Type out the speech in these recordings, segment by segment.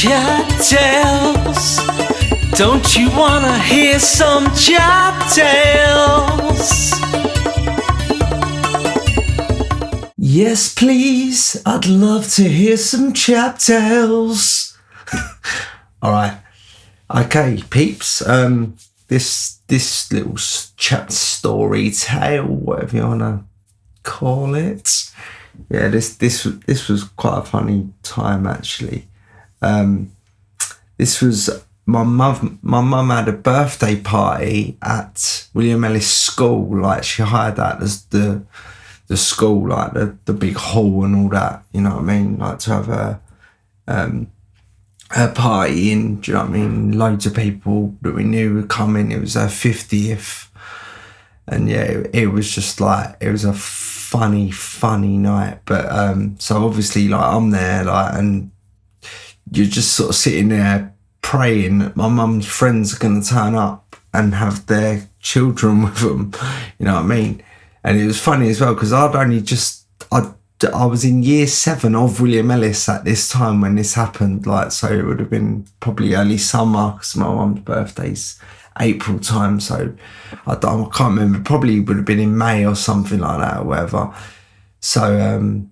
Chat Tales. Don't you wanna hear some Chat Tales? Yes, please. I'd love to hear some Chat Tales. All right. Okay, peeps. This little chat story tale, whatever you wanna call it. Yeah, this was quite a funny time actually. This was my mum had a birthday party at William Ellis School. Like, she hired that as the school, like the big hall and all that, you know what I mean? Like, to have her party in, do you know what I mean? Loads of people that we knew would come in. It was her 50th. And yeah, it was just like, it was a funny night. But so obviously, like, I'm there, like, and you're just sort of sitting there praying that my mum's friends are going to turn up and have their children with them, you know what I mean? And it was funny as well, because I was in year 7 of William Ellis at this time when this happened. Like, so it would have been probably early summer, because my mum's birthday's April time. So I can't remember, probably would have been in May or something like that or whatever. So,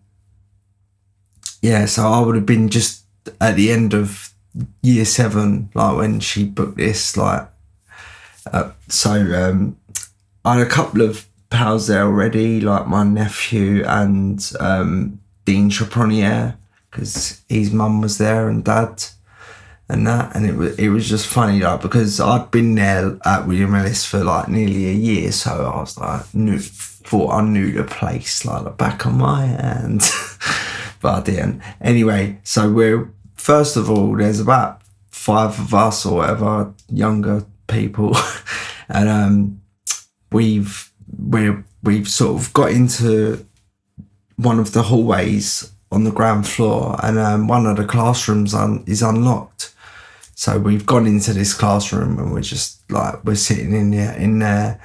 yeah, so I would have been just at the end of year 7, like when she booked this, like, so I had a couple of pals there already, like my nephew and Dean Chapronier, because his mum was there and dad and that, and it was just funny, like, because I'd been there at William Ellis for like nearly a year, so I was like thought I knew the place like the back of my hand. But I didn't. Anyway, so first of all, there's about 5 of us or whatever, younger people, and we've sort of got into one of the hallways on the ground floor, and one of the classrooms is unlocked. So we've gone into this classroom, and we're sitting in there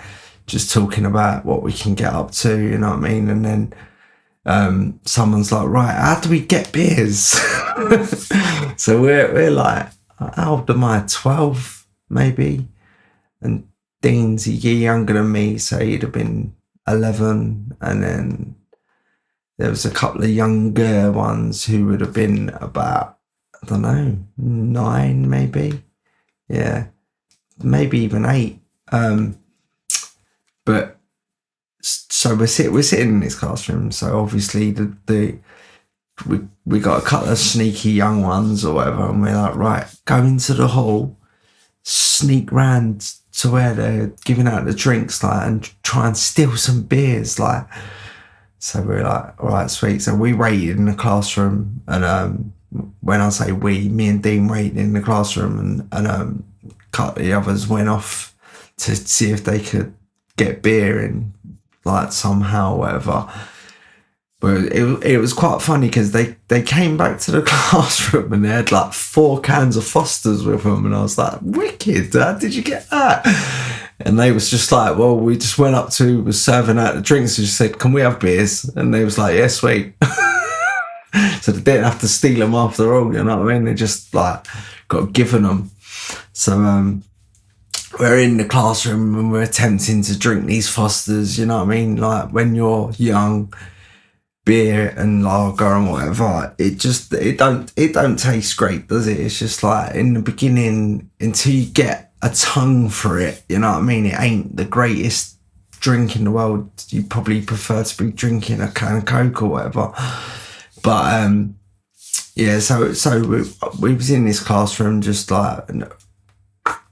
just talking about what we can get up to, you know what I mean? And then someone's like, right, how do we get beers? So we're like, how old am I? 12 maybe? And Dean's a year younger than me, so he'd have been 11. And then there was a couple of younger ones who would have been about, I don't know, 9 maybe. Yeah, maybe even 8. But so we're sitting in this classroom. So obviously we got a couple of sneaky young ones or whatever, and we're like, right, go into the hall, sneak round to where they're giving out the drinks, like, and try and steal some beers, like. So we're like, all right, sweet. So we waited in the classroom, and when I say we, me and Dean waited in the classroom, and a couple of the others went off to see if they could get beer in, like, somehow or whatever. But it was quite funny, because they came back to the classroom and they had like 4 cans of Foster's with them, and I was like, wicked, how did you get that? And they was just like, well, we just went up to, was serving out the drinks, and just said, can we have beers? And they was like, yeah, sweet. So they didn't have to steal them after all, you know what I mean? They just like got given them. So we're in the classroom and we're attempting to drink these Foster's, you know what I mean? Like, when you're young, beer and lager and whatever, it don't taste great, does it? It's just like, in the beginning, until you get a tongue for it, you know what I mean, it ain't the greatest drink in the world. You probably prefer to be drinking a can of Coke or whatever. But yeah, so we was in this classroom, just like,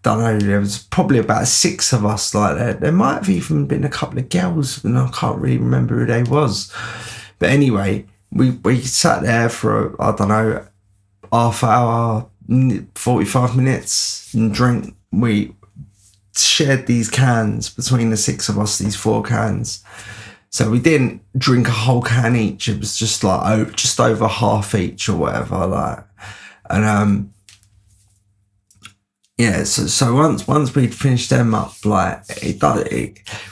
don't know, there was probably about 6 of us, like, there might have even been a couple of girls, and I can't really remember who they was. But anyway, we sat there for, I don't know, half hour, 45 minutes, and drank. We shared these cans between the 6 of us, these 4 cans. So we didn't drink a whole can each. It was just like just over half each or whatever, like. And yeah, so once we'd finished them up, like,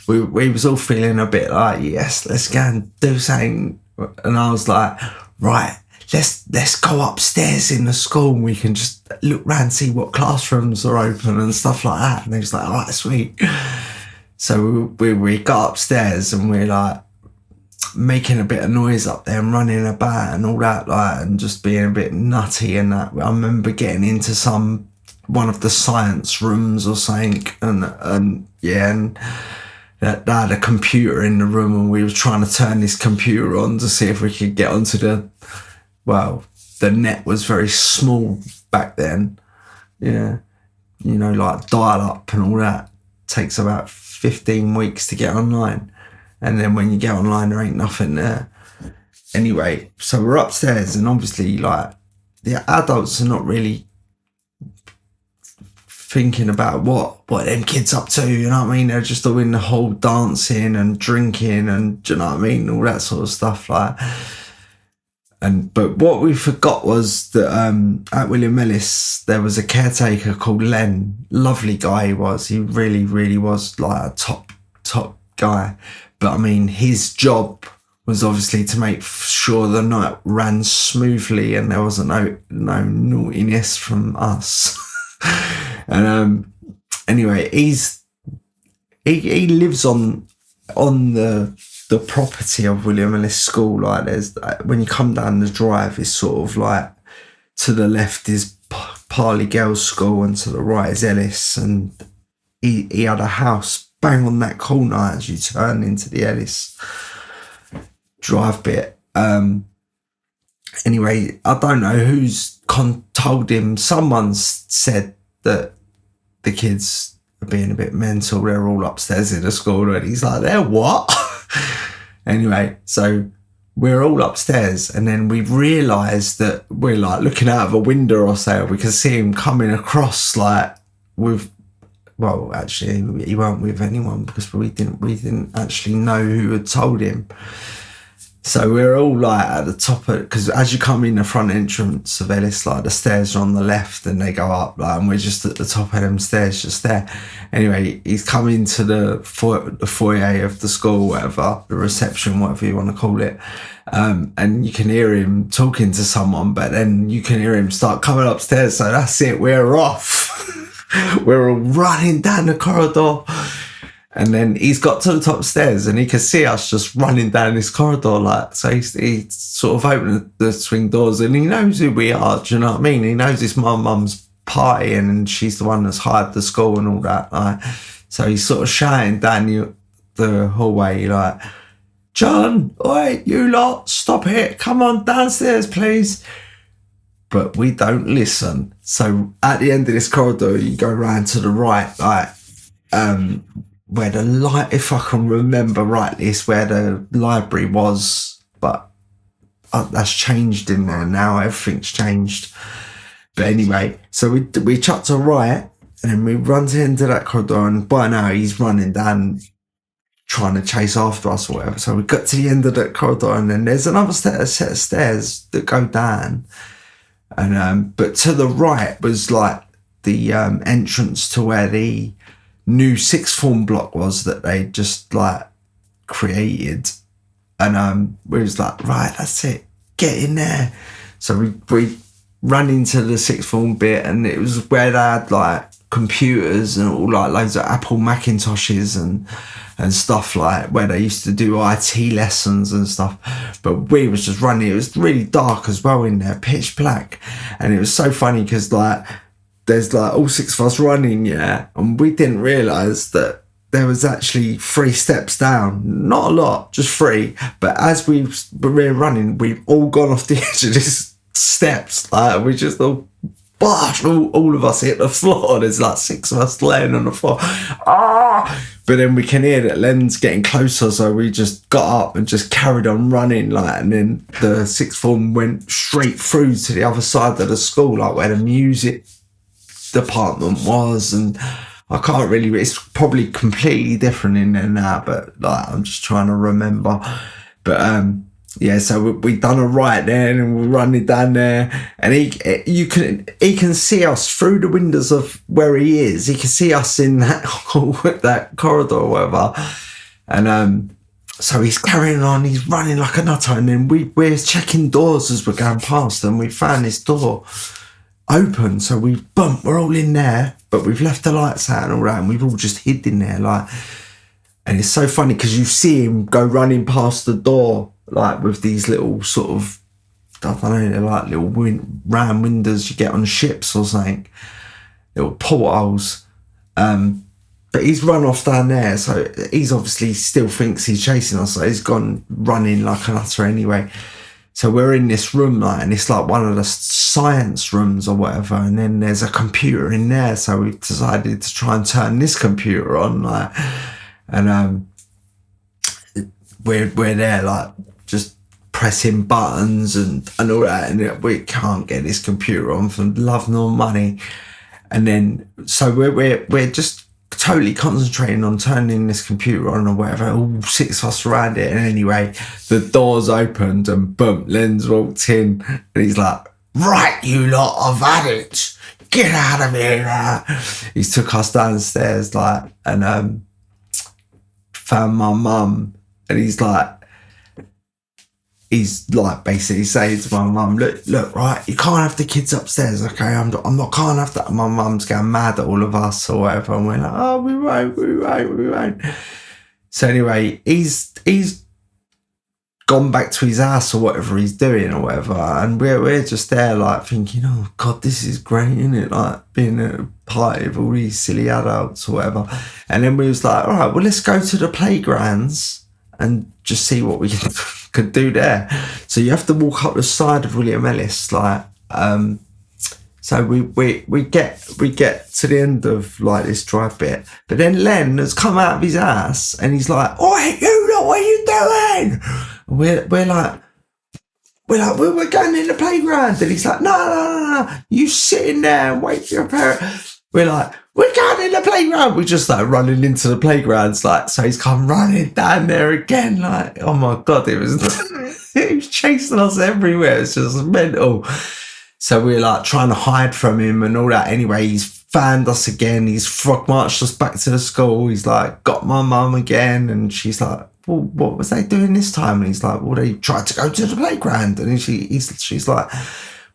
we was all feeling a bit like, yes, let's go and do something. And I was like, right, let's go upstairs in the school and we can just look round, see what classrooms are open and stuff like that. And he was like, all right, sweet. So we got upstairs and we're like making a bit of noise up there and running about and all that, like, and just being a bit nutty and that. I remember getting into one of the science rooms or something, and that had a computer in the room, and we were trying to turn this computer on to see if we could get onto the net was very small back then. Yeah. You know, like dial up and all that takes about 15 weeks to get online. And then when you get online, there ain't nothing there. Anyway, so we're upstairs, and obviously, like, the adults are not really thinking about what them kids up to, you know what I mean? They're just doing the whole dancing and drinking and, do you know what I mean? All that sort of stuff, like. But what we forgot was that at William Ellis, there was a caretaker called Len. Lovely guy he was. He really, really was like a top guy. But I mean, his job was obviously to make sure the night ran smoothly and there wasn't no naughtiness from us. And anyway, he lives on the property of William Ellis School. Like, there's, when you come down the drive, it's sort of like to the left is Parley Girls' School and to the right is Ellis. And he had a house bang on that corner as you turn into the Ellis drive bit. Anyway, I don't know who's told him. Someone said that the kids are being a bit mental. They're all upstairs in the school, and he's like, they're what? Anyway, so we're all upstairs, and then we realised that we're like looking out of a window or so. We can see him coming across, like, with, well, actually he weren't with anyone because we didn't actually know who had told him. So we're all like at the top of, because as you come in the front entrance of Ellis, like, the stairs are on the left and they go up, like, and we're just at the top of them stairs, just there. Anyway, he's coming to the foyer of the school, whatever, the reception, whatever you want to call it. And you can hear him talking to someone, but then you can hear him start coming upstairs. So that's it, we're off. We're all running down the corridor. And then he's got to the top stairs and he can see us just running down this corridor, like, so he sort of opened the swing doors and he knows who we are, do you know what I mean? He knows it's my mum's party and she's the one that's hired the school and all that, like. So he's sort of shouting down the hallway, like, John, oi, you lot, stop it, come on downstairs, please. But we don't listen. So at the end of this corridor, you go round to the right, like, where the light, if I can remember rightly, is where the library was, but that's changed in there now. Everything's changed. But anyway, so we chucked a right, and then we run to the end of that corridor, and by now he's running down, trying to chase after us or whatever. So we got to the end of that corridor, and then there's another set of stairs that go down, and but to the right was like the entrance to where the new sixth form block was that they just like created. And we was like, right, that's it, get in there. So we ran into the sixth form bit, and it was where they had like computers and all, like loads of Apple Macintoshes and stuff, like where they used to do IT lessons and stuff. But we was just running. It was really dark as well in there, pitch black. And it was so funny because like there's like all six of us running, yeah, and we didn't realise that there was actually 3 steps down. Not a lot, just 3. But as we were running, we've all gone off the edge of these steps. Like, we just all, all of us hit the floor. There's like 6 of us laying on the floor. Ah! But then we can hear that Len's getting closer, so we just got up and just carried on running, like, and then the sixth form went straight through to the other side of the school, like where the music department was. And I can't really, it's probably completely different in there now, but like, I'm just trying to remember. But yeah, so we done a right there, and we're running down there, and he can see us through the windows of where he is. He can see us in that corridor or whatever. And So he's carrying on, he's running like a nutter, and then we're checking doors as we're going past, and we found this door open. So we're all in there, but we've left the lights out and all that, and we've all just hid in there, like. And it's so funny because you see him go running past the door, like with these little sort of, I don't know, they're like little round windows you get on ships or something, little portholes. But he's run off down there, so he's obviously still thinks he's chasing us. So he's gone running like an utter anyway. So we're in this room, like, and it's like one of the science rooms or whatever. And then there's a computer in there, so we decided to try and turn this computer on, like, and we're there, like, just pressing buttons and all that, and we can't get this computer on for love nor money. And then so we're just totally concentrating on turning this computer on or whatever, all 6 of us around it. And anyway, the doors opened and boom, Len's walked in, and he's like, right, you lot have had it, get out of here. He took us downstairs, like, and found my mum, and he's like basically saying to my mum, look, right, you can't have the kids upstairs, okay? I'm not, can't have that. My mum's going mad at all of us or whatever, and we're like, oh, we won't. So anyway, he's gone back to his house or whatever he's doing or whatever, and we're just there, like, thinking, oh God, this is great, isn't it? Like, being at a party with all these silly adults or whatever. And then we was like, all right, well, let's go to the playgrounds and just see what we could do there. So you have to walk up the side of William Ellis, like, so we get to the end of like this drive bit, but then Len has come out of his ass and he's like, oi, you lot, what are you doing? We're like, we're going in the playground, and he's like, no, you sit in there and wait for your parents. We're like, we're going in the playground. We just like running into the playgrounds, like, so he's come running down there again, like, oh my God, he was chasing us everywhere. It's just mental. So we're like trying to hide from him and all that. Anyway, he's found us again. He's frog marched us back to the school. He's like got my mum again, and she's like, well, what was they doing this time? And he's like, well, they tried to go to the playground. And she's like,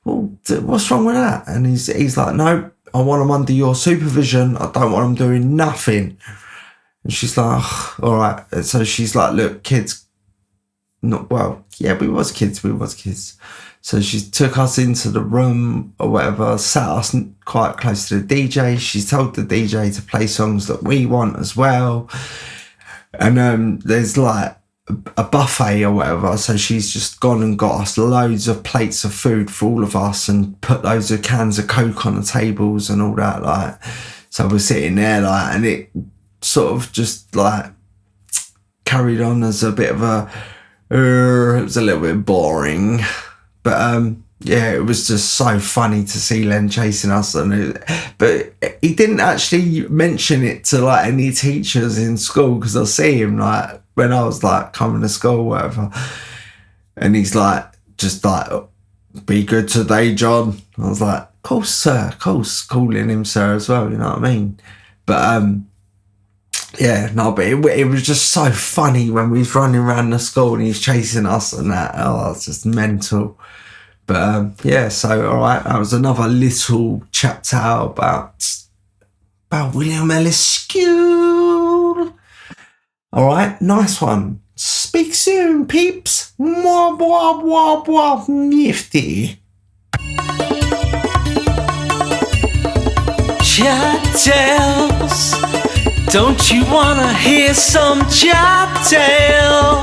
well, what's wrong with that? And he's like, no, I want them under your supervision. I don't want them doing nothing. And she's like, oh, all right. So she's like, look, kids, not well. Yeah, we was kids. So she took us into the room or whatever, sat us quite close to the DJ. She's told the DJ to play songs that we want as well. And there's like a buffet or whatever. So she's just gone and got us loads of plates of food for all of us and put loads of cans of Coke on the tables and all that. Like, so we're sitting there, like, and it sort of just like carried on as a bit of a, it was a little bit boring. But yeah, it was just so funny to see Len chasing us. But he didn't actually mention it to like any teachers in school, because I see him like when I was like coming to school or whatever, and he's like, just like, be good today, John. I was like, of course, sir, of course, calling him sir as well, you know what I mean? But yeah, no, but it was just so funny when we was running around the school and he's chasing us and that. Oh, it's just mental. But yeah, so all right, that was another little CHAP tale about William Ellis School. All right, nice one. Speak soon, peeps. Mwah, mwah, mwah, mwah, nifty. CHAP tales. Don't you wanna hear some CHAP tales?